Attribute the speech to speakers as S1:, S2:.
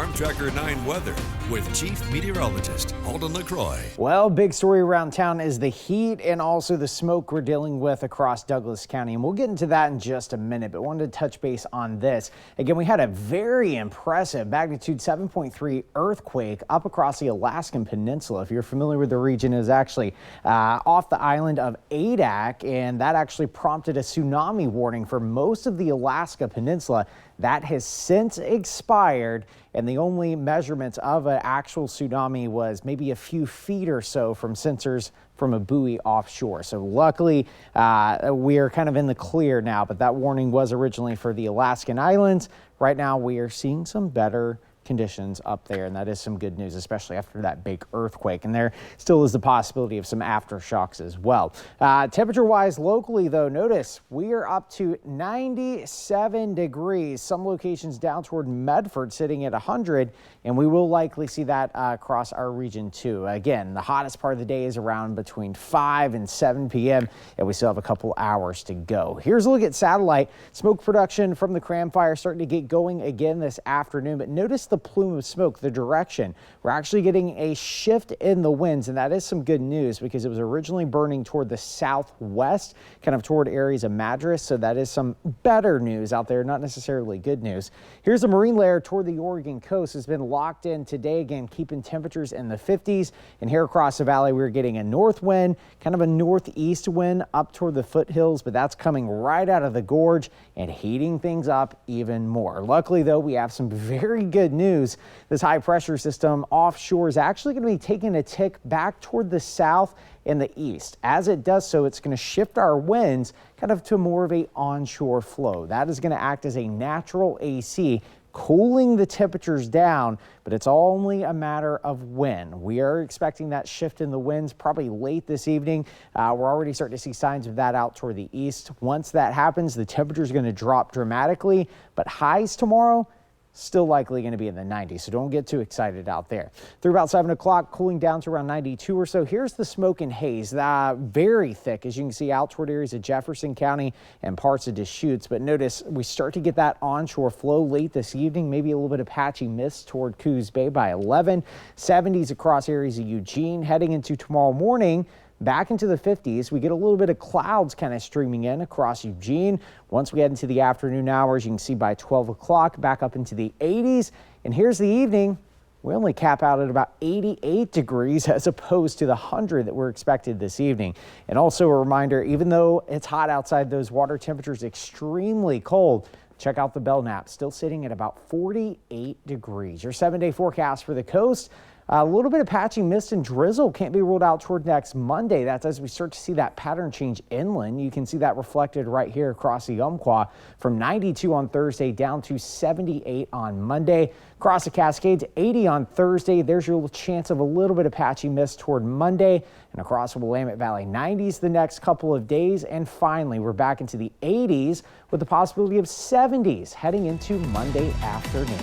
S1: Farm Tracker 9 weather with Chief Meteorologist Holden LaCroix.
S2: Well, big story around town is the heat and also the smoke we're dealing with across Douglas County. And we'll get into that in just a minute, but wanted to touch base on this. Again, we had a very impressive magnitude 7.3 earthquake up across the Alaskan Peninsula. If you're familiar with the region, it was actually off the island of Adak, and that actually prompted a tsunami warning for most of the Alaska Peninsula. That has since expired, and the only measurements of an actual tsunami was maybe a few feet or so from sensors from a buoy offshore. So luckily, we are kind of in the clear now, but that warning was originally for the Alaskan Islands. Right now, we are seeing some better conditions up there, and that is some good news, especially after that big earthquake. And there still is the possibility of some aftershocks as well. Temperature-wise, locally, though, notice we are up to 97 degrees. Some locations down toward Medford sitting at 100, and we will likely see that across our region too. Again, the hottest part of the day is around between 5 and 7 p.m., and we still have a couple hours to go. Here's a look at satellite. Smoke production from the Cram Fire starting to get going again this afternoon, but notice the plume of smoke, the direction. We're actually getting a shift in the winds, and that is some good news because it was originally burning toward the southwest, kind of toward areas of Madras, so that is some better news out there, not necessarily good news. Here's a marine layer toward the Oregon coast. Has been locked in today, again keeping temperatures in the 50s, and here across the valley we're getting a north wind, kind of a northeast wind up toward the foothills, but that's coming right out of the gorge and heating things up even more. Luckily though, we have some very good news. This high pressure system offshore is actually going to be taking a tick back toward the south and the east. As it does so, it's going to shift our winds kind of to more of a onshore flow. That is going to act as a natural AC, cooling the temperatures down, but it's only a matter of when. We are expecting that shift in the winds probably late this evening. We're already starting to see signs of that out toward the east. Once that happens, the temperature is going to drop dramatically, but highs tomorrow still likely going to be in the 90s, so don't get too excited out there. Through about 7 o'clock, cooling down to around 92 or so. Here's the smoke and haze, very thick, as you can see, out toward areas of Jefferson County and parts of Deschutes. But notice we start to get that onshore flow late this evening, maybe a little bit of patchy mist toward Coos Bay by 11. 70s across areas of Eugene. Heading into tomorrow morning, back into the 50s. We get a little bit of clouds kind of streaming in across Eugene. Once we head into the afternoon hours, you can see by 12 o'clock back up into the 80s. And here's the evening. We only cap out at about 88 degrees as opposed to the 100 that we're expected this evening. And also a reminder, even though it's hot outside, those water temperatures extremely cold. Check out the Belknap, still sitting at about 48 degrees. Your 7-day forecast for the coast. A little bit of patchy mist and drizzle can't be ruled out toward next Monday. That's as we start to see that pattern change inland. You can see that reflected right here across the Umpqua from 92 on Thursday down to 78 on Monday. Across the Cascades, 80 on Thursday. There's your chance of a little bit of patchy mist toward Monday. And across the Willamette Valley, 90s the next couple of days. And finally, we're back into the 80s with the possibility of 70s heading into Monday afternoon.